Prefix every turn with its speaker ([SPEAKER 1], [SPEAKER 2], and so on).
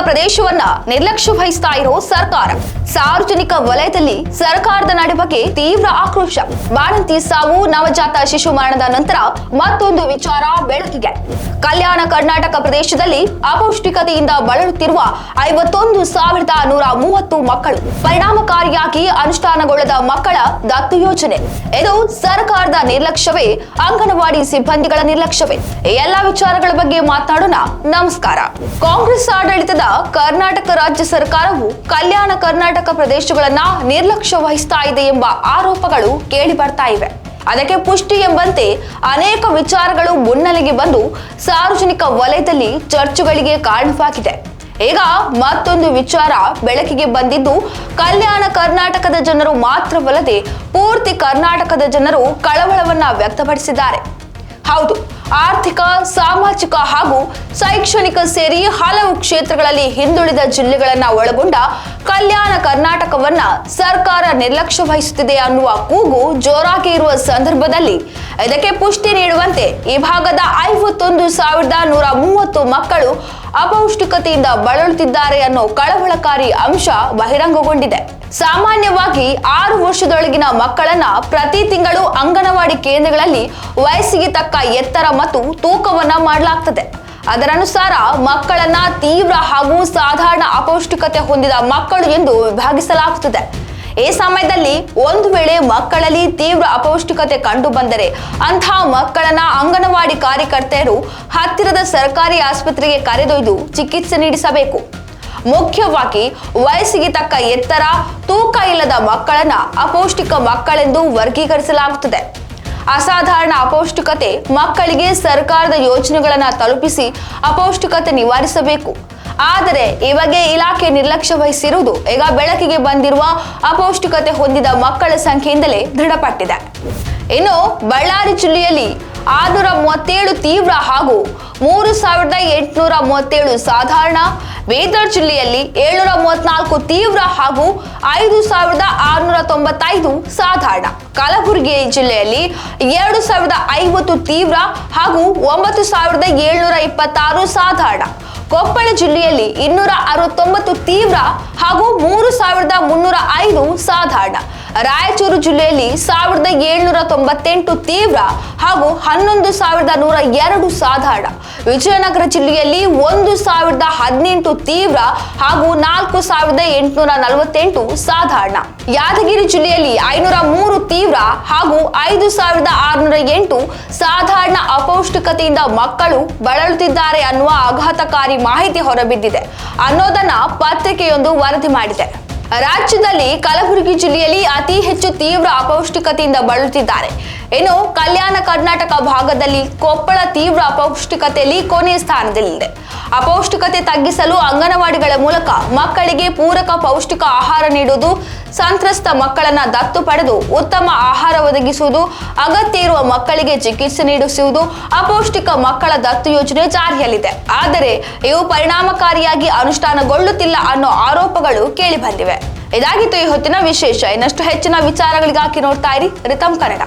[SPEAKER 1] ಪ್ರದೇಶವನ್ನ ನಿರ್ಲಕ್ಷ್ಯ ವಹಿಸ್ತಾ ಇರೋ ಸರ್ಕಾರ. ಸಾರ್ವಜನಿಕ ವಲಯದಲ್ಲಿ ಸರ್ಕಾರದ ನಡೆ ಬಗ್ಗೆ ತೀವ್ರ ಆಕ್ರೋಶ. ಬಾಣಂತಿ ಸಾವು, ನವಜಾತ ಶಿಶು ಮರಣದ ನಂತರ ಮತ್ತೊಂದು ವಿಚಾರ ಬೆಳಕಿಗೆ. ಕಲ್ಯಾಣ ಕರ್ನಾಟಕ ಪ್ರದೇಶದಲ್ಲಿ ಅಪೌಷ್ಟಿಕತೆಯಿಂದ ಬಳಲುತ್ತಿರುವ 51,130 ಮಕ್ಕಳು. ಪರಿಣಾಮಕಾರಿಯಾಗಿ ಅನುಷ್ಠಾನಗೊಳ್ಳದ ಮಕ್ಕಳ ದತ್ತು ಯೋಜನೆ. ಇದು ಸರ್ಕಾರದ ನಿರ್ಲಕ್ಷ್ಯವೇ? ಅಂಗನವಾಡಿ ಸಿಬ್ಬಂದಿಗಳ ನಿರ್ಲಕ್ಷ್ಯವೇ? ಈ ಎಲ್ಲಾ ವಿಚಾರಗಳ ಬಗ್ಗೆ ಮಾತನಾಡೋಣ. ನಮಸ್ಕಾರ. ಕಾಂಗ್ರೆಸ್ ಆಡಳಿತದ ಕರ್ನಾಟಕ ರಾಜ್ಯ ಸರ್ಕಾರವು ಕಲ್ಯಾಣ ಕರ್ನಾಟಕ ಪ್ರದೇಶಗಳನ್ನ ನಿರ್ಲಕ್ಷ್ಯ ವಹಿಸ್ತಾ ಇದೆ ಎಂಬ ಆರೋಪಗಳು ಕೇಳಿ ಬರ್ತಾ ಇವೆ. ಅದಕ್ಕೆ ಪುಷ್ಟಿ ಎಂಬಂತೆ ಅನೇಕ ವಿಚಾರಗಳು ಮುನ್ನೆಲೆಗೆ ಬಂದು ಸಾರ್ವಜನಿಕ ವಲಯದಲ್ಲಿ ಚರ್ಚೆಗಳಿಗೆ ಕಾರಣವಾಗಿದೆ. ಈಗ ಮತ್ತೊಂದು ವಿಚಾರ ಬೆಳಕಿಗೆ ಬಂದಿದ್ದು, ಕಲ್ಯಾಣ ಕರ್ನಾಟಕದ ಜನರು ಮಾತ್ರವಲ್ಲದೆ ಪೂರ್ತಿ ಕರ್ನಾಟಕದ ಜನರು ಕಳವಳವನ್ನ ವ್ಯಕ್ತಪಡಿಸಿದ್ದಾರೆ. ಹೌದು, ಆರ್ಥಿಕ, ಸಾಮಾಜಿಕ ಹಾಗೂ ಶೈಕ್ಷಣಿಕ ಸೇರಿ ಹಲವು ಕ್ಷೇತ್ರಗಳಲ್ಲಿ ಹಿಂದುಳಿದ ಜಿಲ್ಲೆಗಳನ್ನ ಒಳಗೊಂಡ ಕಲ್ಯಾಣ ಕರ್ನಾಟಕವನ್ನ ಸರ್ಕಾರ ನಿರ್ಲಕ್ಷ್ಯ ವಹಿಸುತ್ತಿದೆ ಅನ್ನುವ ಕೂಗು ಜೋರಾಗಿ ಇರುವ ಸಂದರ್ಭದಲ್ಲಿ ಇದಕ್ಕೆ ಪುಷ್ಟಿ ನೀಡುವಂತೆ ಈ ಭಾಗದ 51,130 ಮಕ್ಕಳು ಅಪೌಷ್ಟಿಕತೆಯಿಂದ ಬಳಲುತ್ತಿದ್ದಾರೆ ಅನ್ನೋ ಕಳವಳಕಾರಿ ಅಂಶ ಬಹಿರಂಗಗೊಂಡಿದೆ. ಸಾಮಾನ್ಯವಾಗಿ 6 ವರ್ಷದೊಳಗಿನ ಮಕ್ಕಳನ್ನ ಪ್ರತಿ ತಿಂಗಳು ಅಂಗನವಾಡಿ ಕೇಂದ್ರಗಳಲ್ಲಿ ವಯಸ್ಸಿಗೆ ತಕ್ಕ ಎತ್ತರ ಮತ್ತು ತೂಕವನ್ನ ಮಾಡಲಾಗ್ತದೆ. ಅದರನುಸಾರ ಮಕ್ಕಳನ್ನ ತೀವ್ರ ಹಾಗೂ ಸಾಧಾರಣ ಅಪೌಷ್ಟಿಕತೆ ಹೊಂದಿದ ಮಕ್ಕಳು ಎಂದು ವಿಭಾಗಿಸಲಾಗುತ್ತದೆ. ಈ ಸಮಯದಲ್ಲಿ ಒಂದು ವೇಳೆ ಮಕ್ಕಳಲ್ಲಿ ತೀವ್ರ ಅಪೌಷ್ಟಿಕತೆ ಕಂಡು ಬಂದರೆ ಅಂತಹ ಮಕ್ಕಳನ್ನ ಅಂಗನವಾಡಿ ಕಾರ್ಯಕರ್ತೆಯರು ಹತ್ತಿರದ ಸರ್ಕಾರಿ ಆಸ್ಪತ್ರೆಗೆ ಕರೆದೊಯ್ದು ಚಿಕಿತ್ಸೆ ನೀಡಿಸಬೇಕು. ಮುಖ್ಯವಾಗಿ ವಯಸ್ಸಿಗೆ ತಕ್ಕ ಎತ್ತರ, ತೂಕ ಇಲ್ಲದ ಮಕ್ಕಳನ್ನ ಅಪೌಷ್ಟಿಕ ಮಕ್ಕಳೆಂದು ವರ್ಗೀಕರಿಸಲಾಗುತ್ತದೆ. ಅಸಾಧಾರಣ ಅಪೌಷ್ಟಿಕತೆ ಮಕ್ಕಳಿಗೆ ಸರ್ಕಾರದ ಯೋಜನೆಗಳನ್ನ ತಲುಪಿಸಿ ಅಪೌಷ್ಟಿಕತೆ ನಿವಾರಿಸಬೇಕು. ಆದರೆ ಈ ಬಗ್ಗೆ ಇಲಾಖೆ ನಿರ್ಲಕ್ಷ್ಯ ವಹಿಸಿರುವುದು ಈಗ ಬೆಳಕಿಗೆ ಬಂದಿರುವ ಅಪೌಷ್ಟಿಕತೆ ಹೊಂದಿದ ಮಕ್ಕಳ ಸಂಖ್ಯೆಯಿಂದಲೇ ದೃಢಪಟ್ಟಿದೆ. ಇನ್ನು ಬಳ್ಳಾರಿ ಜಿಲ್ಲೆಯಲ್ಲಿ 637 ತೀವ್ರ ಹಾಗೂ 3,837 ಸಾಧಾರಣ, ಬೀದರ್ ಜಿಲ್ಲೆಯಲ್ಲಿ 734 ತೀವ್ರ ಹಾಗೂ 5,695 ಸಾಧಾರಣ, ಕಲಬುರಗಿ ಜಿಲ್ಲೆಯಲ್ಲಿ 2,050 ತೀವ್ರ ಹಾಗೂ 9,726 ಸಾಧಾರಣ, ಕೊಪ್ಪಳ ಜಿಲ್ಲೆಯಲ್ಲಿ 269 ತೀವ್ರ ಹಾಗೂ 3,305 ಸಾಧಾರಣ, ರಾಯಚೂರು ಜಿಲ್ಲೆಯಲ್ಲಿ 1,798 ತೀವ್ರ ಹಾಗೂ 11,102 ಸಾಧಾರಣ, ವಿಜಯನಗರ ಜಿಲ್ಲೆಯಲ್ಲಿ 1,018 ತೀವ್ರ ಹಾಗೂ 4,848 ಸಾಧಾರಣ, ಯಾದಗಿರಿ ಜಿಲ್ಲೆಯಲ್ಲಿ 503 ತೀವ್ರ ಹಾಗೂ 5,608 ಸಾಧಾರಣ ಅಪೌಷ್ಟಿಕತೆಯಿಂದ ಮಕ್ಕಳು ಬಳಲುತ್ತಿದ್ದಾರೆ ಅನ್ನುವ ಆಘಾತಕಾರಿ ಮಾಹಿತಿ ಹೊರಬಿದ್ದಿದೆ ಅನ್ನೋದನ್ನ ಪತ್ರಿಕೆಯೊಂದು ವರದಿ ಮಾಡಿದೆ. ರಾಜ್ಯದಲ್ಲಿ ಕಲಬುರಗಿ ಜಿಲ್ಲೆಯಲ್ಲಿ ಅತಿ ಹೆಚ್ಚು ತೀವ್ರ ಅಪೌಷ್ಟಿಕತೆಯಿಂದ ಬಳಲುತ್ತಿದ್ದಾರೆ. ಇನ್ನು ಕಲ್ಯಾಣ ಕರ್ನಾಟಕ ಭಾಗದಲ್ಲಿ ಕೊಪ್ಪಳ ತೀವ್ರ ಅಪೌಷ್ಟಿಕತೆಯಲ್ಲಿ ಕೊನೆಯ ಸ್ಥಾನದಲ್ಲಿದೆ. ಅಪೌಷ್ಟಿಕತೆ ತಗ್ಗಿಸಲು ಅಂಗನವಾಡಿಗಳ ಮೂಲಕ ಮಕ್ಕಳಿಗೆ ಪೂರಕ ಪೌಷ್ಟಿಕ ಆಹಾರ ನೀಡುವುದು, ಸಂತ್ರಸ್ತ ಮಕ್ಕಳನ್ನ ದತ್ತು ಪಡೆದು ಉತ್ತಮ ಆಹಾರ ಒದಗಿಸುವುದು, ಅಗತ್ಯ ಇರುವ ಮಕ್ಕಳಿಗೆ ಚಿಕಿತ್ಸೆ ನೀಡಿಸುವುದು ಅಪೌಷ್ಟಿಕ ಮಕ್ಕಳ ದತ್ತು ಯೋಜನೆ ಜಾರಿಯಲ್ಲಿದೆ. ಆದರೆ ಇವು ಪರಿಣಾಮಕಾರಿಯಾಗಿ ಅನುಷ್ಠಾನಗೊಳ್ಳುತ್ತಿಲ್ಲ ಅನ್ನೋ ಆರೋಪಗಳು ಕೇಳಿ ಬಂದಿವೆ. ಇದಾಗಿತ್ತು ಈ ಹೊತ್ತಿನ ವಿಶೇಷ. ಇನ್ನಷ್ಟು ಹೆಚ್ಚಿನ ವಿಚಾರಗಳಿಗಾಗಿ ನೋಡ್ತಾ ಇರಿ ರಿತಮ್ ಕನ್ನಡ.